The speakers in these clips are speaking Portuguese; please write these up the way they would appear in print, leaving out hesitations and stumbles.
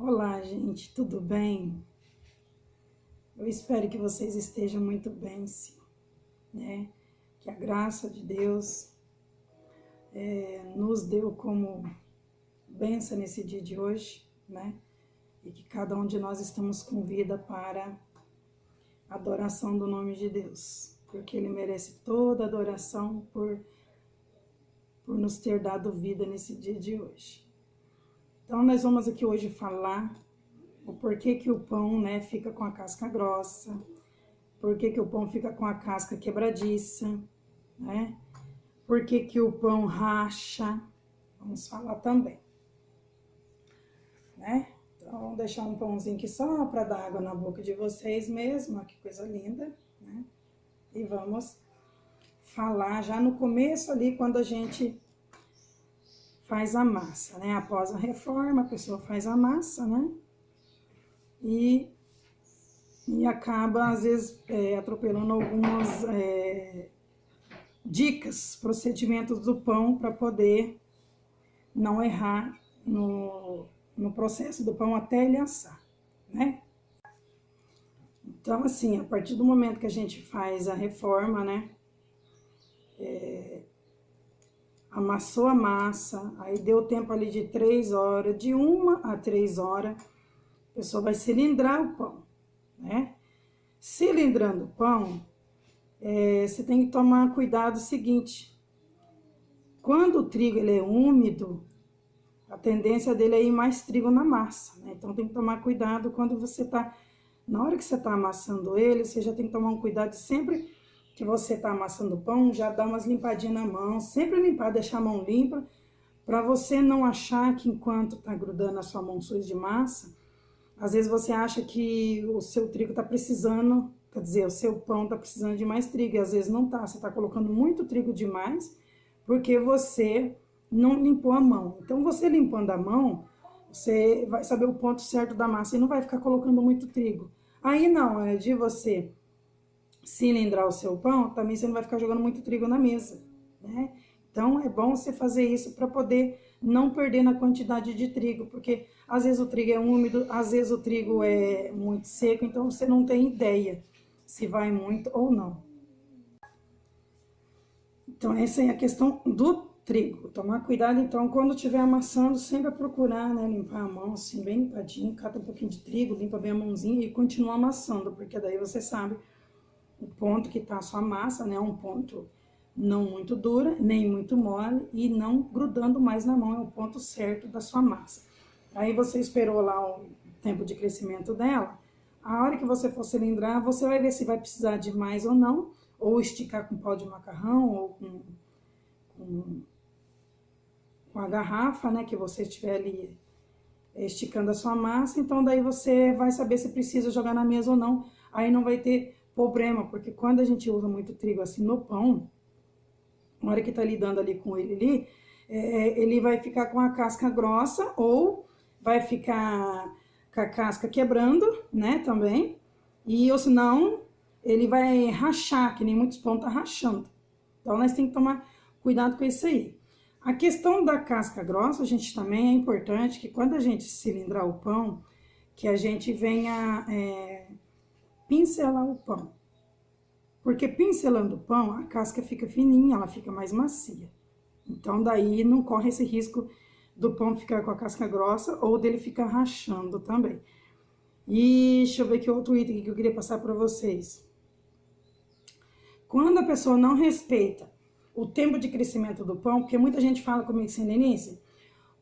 Olá, gente, tudo bem? Eu espero que vocês estejam muito bem, sim, né? Que a graça de Deus nos deu como bênção nesse dia de hoje, né? E que cada um de nós estamos com vida para a adoração do nome de Deus, porque Ele merece toda a adoração por nos ter dado vida nesse dia de hoje. Então, nós vamos aqui hoje falar o porquê que o pão, né, fica com a casca grossa, porquê que o pão fica com a casca quebradiça, né? Porquê que o pão racha, vamos falar também, né? Então, vamos deixar um pãozinho aqui só para dar água na boca de vocês mesmo, ó, que coisa linda, né? E vamos falar já no começo ali, quando a gente faz a massa, né? Após a reforma, a pessoa faz a massa, né? E acaba, às vezes, atropelando algumas dicas, procedimentos do pão para poder não errar no processo do pão até ele assar, né? Então, assim, a partir do momento que a gente faz a reforma, né? Amassou a massa, aí deu tempo ali de 3 horas, de 1 a 3 horas, a pessoa vai cilindrar o pão, né? Cilindrando o pão, você tem que tomar cuidado seguinte, quando o trigo ele é úmido, a tendência dele é ir mais trigo na massa, né? Então tem que tomar cuidado quando você tá, na hora que você tá amassando ele, você já tem que tomar um cuidado sempre que você tá amassando o pão, já dá umas limpadinhas na mão, sempre limpar, deixar a mão limpa, para você não achar que enquanto tá grudando a sua mão suja de massa, às vezes você acha que o seu trigo tá precisando, quer dizer, o seu pão tá precisando de mais trigo, e às vezes não tá, você tá colocando muito trigo demais, porque você não limpou a mão. Então, você limpando a mão, você vai saber o ponto certo da massa e não vai ficar colocando muito trigo. Aí não, é de você cilindrar o seu pão, também você não vai ficar jogando muito trigo na mesa, né? Então, é bom você fazer isso para poder não perder na quantidade de trigo, porque às vezes o trigo é úmido, às vezes o trigo é muito seco, então você não tem ideia se vai muito ou não. Então, essa é a questão do trigo. Tomar cuidado, então, quando estiver amassando, sempre procurar, né, limpar a mão, assim, bem limpadinho, cata um pouquinho de trigo, limpa bem a mãozinha e continua amassando, porque daí você sabe o ponto que tá a sua massa, né, um ponto não muito dura, nem muito mole e não grudando mais na mão, é o ponto certo da sua massa. Aí você esperou lá o tempo de crescimento dela, a hora que você for cilindrar, você vai ver se vai precisar de mais ou não, ou esticar com pau de macarrão, ou com a garrafa, né, que você estiver ali esticando a sua massa, então daí você vai saber se precisa jogar na mesa ou não, aí não vai ter problema, porque quando a gente usa muito trigo assim no pão, na hora que tá lidando ali com ele ali, ele vai ficar com a casca grossa ou vai ficar com a casca quebrando, né, também, ou senão ele vai rachar, que nem muitos pão tá rachando. Então, nós temos que tomar cuidado com isso aí. A questão da casca grossa, a gente também é importante que quando a gente cilindrar o pão, que a gente venha pincelar o pão. Porque pincelando o pão, a casca fica fininha, ela fica mais macia. Então, daí não corre esse risco do pão ficar com a casca grossa ou dele ficar rachando também. E deixa eu ver que outro item que eu queria passar para vocês. Quando a pessoa não respeita o tempo de crescimento do pão, porque muita gente fala comigo assim, Denise,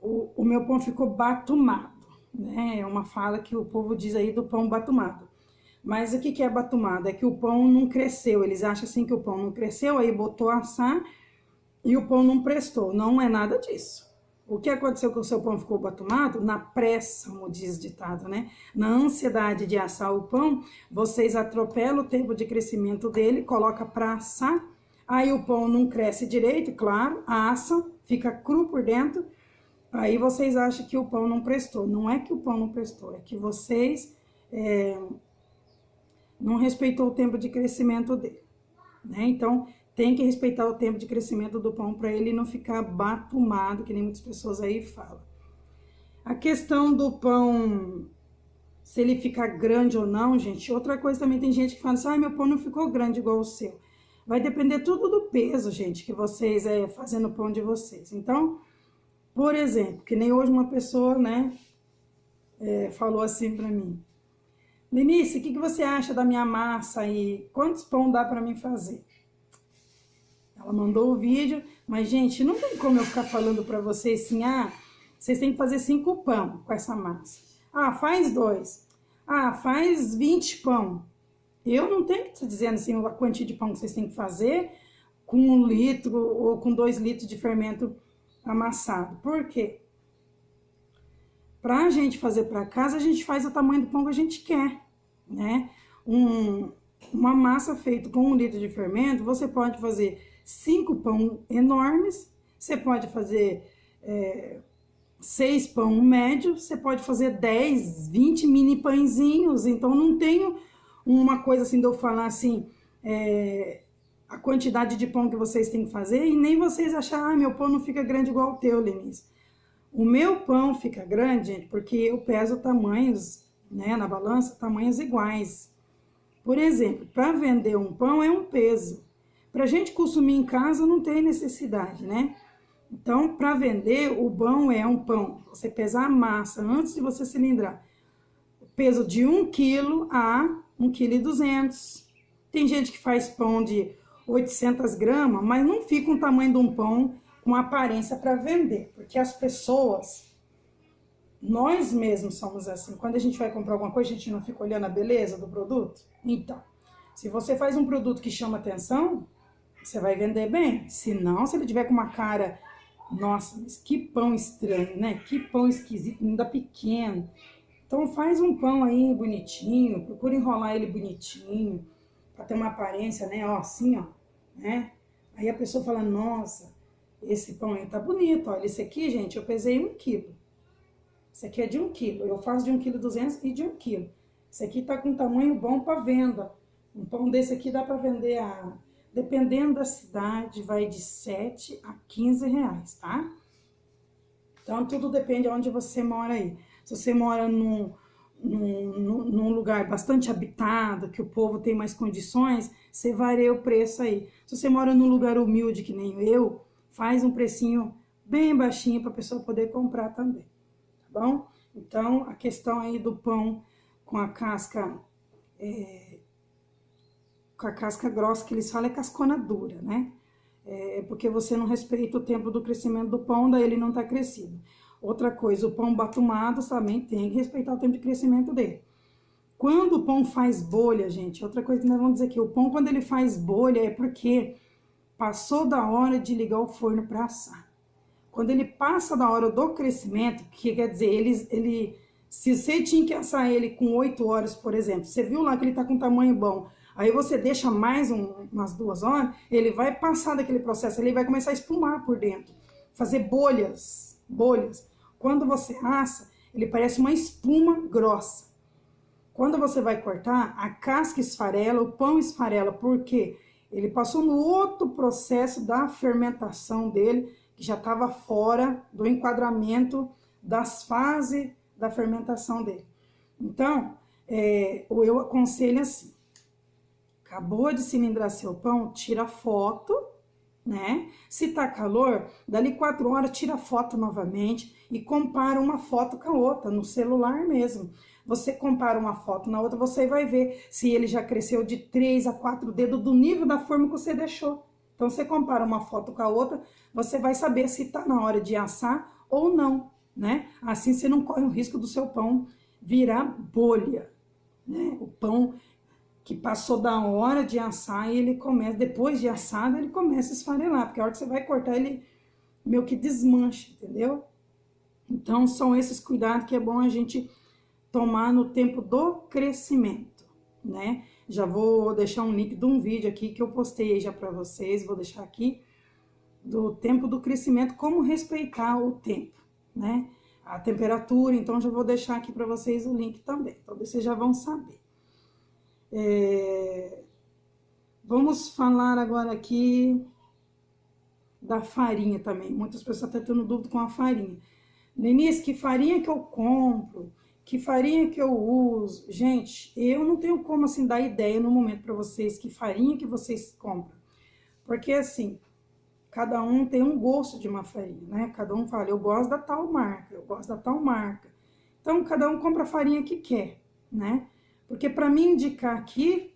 o meu pão ficou batumado, né? É uma fala que o povo diz aí do pão batumado. Mas o que é batumado? É que o pão não cresceu, eles acham assim que o pão não cresceu, aí botou a assar e o pão não prestou. Não é nada disso. O que aconteceu que o seu pão ficou batumado? Na pressa, como diz o ditado, né? Na ansiedade de assar o pão, vocês atropelam o tempo de crescimento dele, coloca para assar, aí o pão não cresce direito, claro, assa, fica cru por dentro, aí vocês acham que o pão não prestou. Não é que o pão não prestou, é que vocês não respeitou o tempo de crescimento dele, né? Então, tem que respeitar o tempo de crescimento do pão para ele não ficar batumado, que nem muitas pessoas aí falam. questão do pão, se ele ficar grande ou não, gente, outra coisa também, tem gente que fala assim, meu pão não ficou grande igual o seu. Vai depender tudo do peso, gente, que vocês fazendo o pão de vocês. Então, por exemplo, que nem hoje uma pessoa, né, falou assim pra mim, Lenice, o que você acha da minha massa aí? Quantos pão dá pra mim fazer? Ela mandou o vídeo, mas, gente, não tem como eu ficar falando pra vocês assim, vocês têm que fazer 5 pão com essa massa. Faz 2. Faz 20 pão. Eu não tenho que estar dizendo assim a quantidade de pão que vocês têm que fazer com 1 litro ou com 2 litros de fermento amassado. Por quê? Pra gente fazer para casa, a gente faz o tamanho do pão que a gente quer, né? Uma massa feita com 1 litro de fermento, você pode fazer 5 pão enormes, você pode fazer 6 pão médio, você pode fazer 10, 20 mini pãezinhos. Então não tenho uma coisa assim de eu falar assim, a quantidade de pão que vocês têm que fazer, e nem vocês acharem, meu pão não fica grande igual o teu, Lenice. O meu pão fica grande, gente, porque eu peso tamanhos, né, na balança, tamanhos iguais. Por exemplo, para vender um pão é um peso. Para a gente consumir em casa não tem necessidade, né? Então, para vender, o pão é um pão. Você pesar a massa antes de você cilindrar. O peso de 1 quilo a 1,2 kg. Tem gente que faz pão de 800 gramas, mas não fica o tamanho de um pão com aparência para vender. Porque as pessoas, nós mesmos somos assim. Quando a gente vai comprar alguma coisa, a gente não fica olhando a beleza do produto. Então, se você faz um produto que chama atenção, você vai vender bem. Se não, se ele tiver com uma cara, nossa, mas que pão estranho, né? Que pão esquisito, ainda pequeno. Então faz um pão aí bonitinho, procura enrolar ele bonitinho, para ter uma aparência, né? Ó, assim, ó, né? Aí a pessoa fala, nossa, esse pão aí tá bonito, olha, esse aqui, gente, eu pesei 1 quilo. Esse aqui é de 1 quilo, eu faço de 1,2 kg e de 1 quilo. Esse aqui tá com tamanho bom para venda. Um pão desse aqui dá para vender dependendo da cidade, vai de 7 a 15 reais, tá? Então, tudo depende de onde você mora aí. Se você mora num lugar bastante habitado, que o povo tem mais condições, você varia o preço aí. Se você mora num lugar humilde, que nem eu, faz um precinho bem baixinho para a pessoa poder comprar também, tá bom? Então, a questão aí do pão com a casca grossa, que eles falam, é cascona dura, né? É porque você não respeita o tempo do crescimento do pão, daí ele não tá crescido. Outra coisa, o pão batumado também tem que respeitar o tempo de crescimento dele. Quando o pão faz bolha, gente, outra coisa que nós vamos dizer aqui, o pão quando ele faz bolha é porque passou da hora de ligar o forno para assar. Quando ele passa da hora do crescimento, que quer dizer, se você tinha que assar ele com 8 horas, por exemplo, você viu lá que ele tá com tamanho bom, aí você deixa mais umas 2 horas, ele vai passar daquele processo, ele vai começar a espumar por dentro, fazer bolhas. Quando você assa, ele parece uma espuma grossa. Quando você vai cortar, a casca esfarela, o pão esfarela, porque ele passou no outro processo da fermentação dele, que já estava fora do enquadramento das fases da fermentação dele. Então, eu aconselho assim, acabou de cilindrar seu pão, tira foto, né? Se tá calor, dali 4 horas, tira foto novamente e compara uma foto com a outra, no celular mesmo. Você compara uma foto na outra, você vai ver se ele já cresceu de 3 a 4 dedos do nível da forma que você deixou. Então, você compara uma foto com a outra, você vai saber se tá na hora de assar ou não, né? Assim você não corre o risco do seu pão virar bolha, né? O pão que passou da hora de assar e ele começa, depois de assado, ele começa a esfarelar, porque a hora que você vai cortar, ele meio que desmancha, entendeu? Então, são esses cuidados que é bom a gente tomar no tempo do crescimento, né? Já vou deixar um link de um vídeo aqui que eu postei aí já para vocês, vou deixar aqui, do tempo do crescimento, como respeitar o tempo, né? A temperatura, então já vou deixar aqui para vocês o link também, então vocês já vão saber. Vamos falar agora aqui da farinha também. Muitas pessoas estão tendo dúvida com a farinha. Lenice, que farinha que eu compro? Que farinha que eu uso? Gente, eu não tenho como, assim, dar ideia no momento para vocês que farinha que vocês compram. Porque, assim, cada um tem um gosto de uma farinha, né? Cada um fala, eu gosto da tal marca, eu gosto da tal marca. Então, cada um compra a farinha que quer, né? Porque para mim indicar aqui,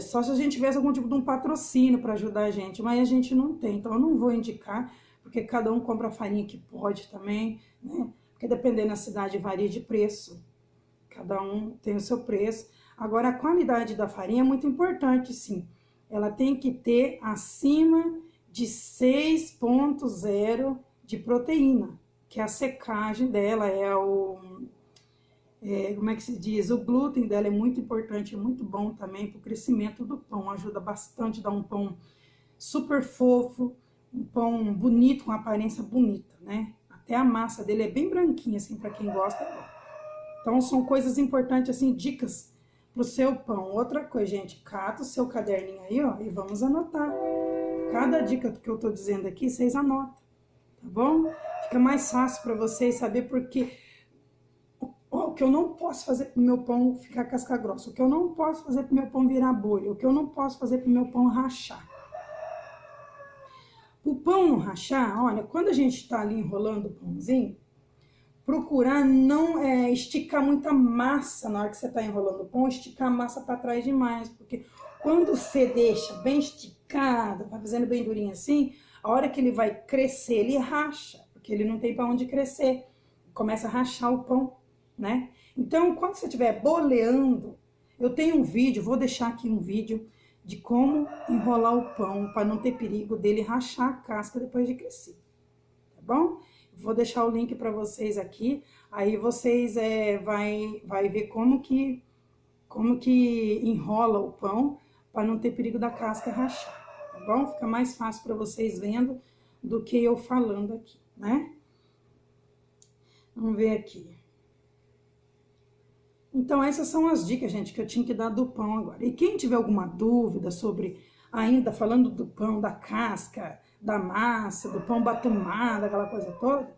só se a gente tivesse algum tipo de um patrocínio para ajudar a gente, mas a gente não tem, então eu não vou indicar, porque cada um compra a farinha que pode também, né? Porque dependendo da cidade varia de preço, cada um tem o seu preço. Agora, a qualidade da farinha é muito importante, sim. Ela tem que ter acima de 6,0 de proteína, que é a secagem dela, como é que se diz? O glúten dela é muito importante, é muito bom também para o crescimento do pão, ajuda bastante, dá um pão super fofo, um pão bonito, com aparência bonita, né? Até a massa dele é bem branquinha, assim, para quem gosta. Então, são coisas importantes, assim, dicas pro seu pão. Outra coisa, gente, cata o seu caderninho aí, ó, e vamos anotar. Cada dica que eu tô dizendo aqui, vocês anotam, tá bom? Fica mais fácil para vocês saber porque o que eu não posso fazer pro meu pão ficar casca grossa, o que eu não posso fazer pro meu pão virar bolha, o que eu não posso fazer pro meu pão rachar. O pão não rachar, olha, quando a gente tá ali enrolando o pãozinho, procurar não esticar muita massa na hora que você está enrolando o pão, esticar a massa para trás demais, porque quando você deixa bem esticado, vai fazendo bem durinho assim, a hora que ele vai crescer, ele racha, porque ele não tem para onde crescer, começa a rachar o pão, né? Então, quando você estiver boleando, eu tenho um vídeo, vou deixar aqui um vídeo de como enrolar o pão, para não ter perigo dele rachar a casca depois de crescer, tá bom? Vou deixar o link para vocês aqui, aí vocês vai ver como que enrola o pão para não ter perigo da casca rachar, tá bom? Fica mais fácil para vocês vendo do que eu falando aqui, né? Vamos ver aqui. Então, essas são as dicas, gente, que eu tinha que dar do pão agora. E quem tiver alguma dúvida sobre, ainda falando do pão, da casca, da massa, do pão batumado, aquela coisa toda,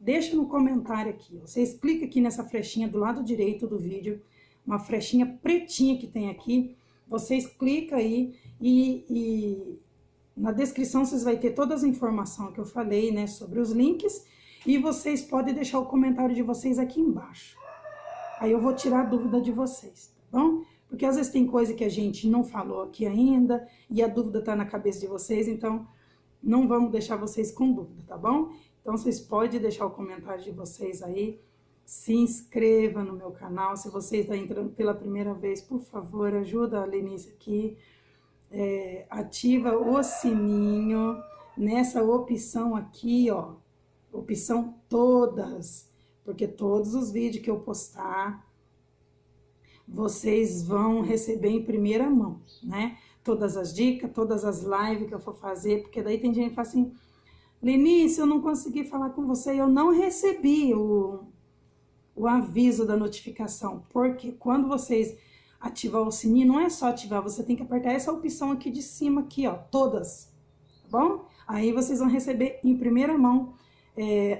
deixa no comentário aqui. Vocês clicam aqui nessa flechinha do lado direito do vídeo, uma flechinha pretinha que tem aqui. Vocês clicam aí e na descrição vocês vão ter todas as informações que eu falei, né, sobre os links. E vocês podem deixar o comentário de vocês aqui embaixo. Aí eu vou tirar a dúvida de vocês, tá bom? Porque às vezes tem coisa que a gente não falou aqui ainda e a dúvida tá na cabeça de vocês, então não vamos deixar vocês com dúvida, tá bom? Então, vocês podem deixar o comentário de vocês aí, se inscreva no meu canal, se você está entrando pela primeira vez, por favor, ajuda a Lenice aqui, ativa o sininho, nessa opção aqui, ó, opção todas, porque todos os vídeos que eu postar, vocês vão receber em primeira mão, né? Todas as dicas, todas as lives que eu for fazer, porque daí tem gente que fala assim, Lenice, eu não consegui falar com você, eu não recebi o aviso da notificação, porque quando vocês ativar o sininho, não é só ativar, você tem que apertar essa opção aqui de cima, aqui, ó, todas, tá bom? Aí vocês vão receber em primeira mão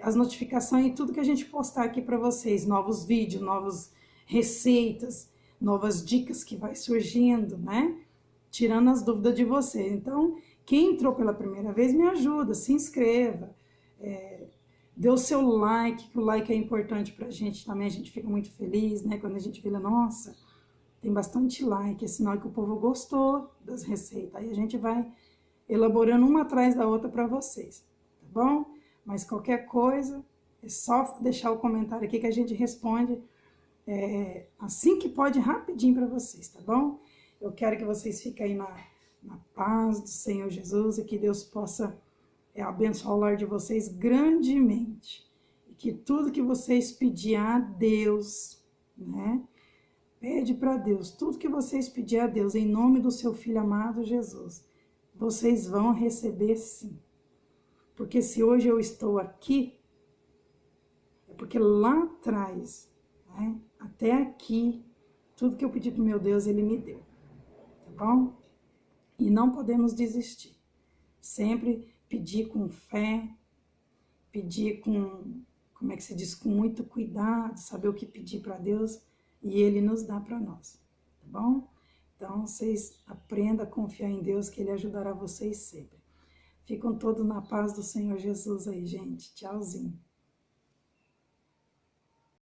as notificações e tudo que a gente postar aqui para vocês, novos vídeos, novas receitas, novas dicas que vai surgindo, né? Tirando as dúvidas de vocês. Então, quem entrou pela primeira vez, me ajuda, se inscreva, dê o seu like, que o like é importante pra gente também, a gente fica muito feliz, né? Quando a gente vê, nossa, tem bastante like, é sinal que o povo gostou das receitas. Aí a gente vai elaborando uma atrás da outra pra vocês, tá bom? Mas qualquer coisa, é só deixar o comentário aqui que a gente responde assim que pode, rapidinho pra vocês, tá bom? Eu quero que vocês fiquem aí na paz do Senhor Jesus e que Deus possa abençoar o lar de vocês grandemente. E que tudo que vocês pedirem a Deus, né? Pede para Deus, tudo que vocês pedirem a Deus, em nome do seu Filho amado Jesus, vocês vão receber sim. Porque se hoje eu estou aqui, é porque lá atrás, né, até aqui, tudo que eu pedi para o meu Deus, Ele me deu. Tá bom? E não podemos desistir. Sempre pedir com fé, pedir com, como é que se diz, com muito cuidado, saber o que pedir para Deus e Ele nos dá para nós, tá bom? Então, vocês aprendam a confiar em Deus, que Ele ajudará vocês sempre. Ficam todos na paz do Senhor Jesus aí, gente. Tchauzinho.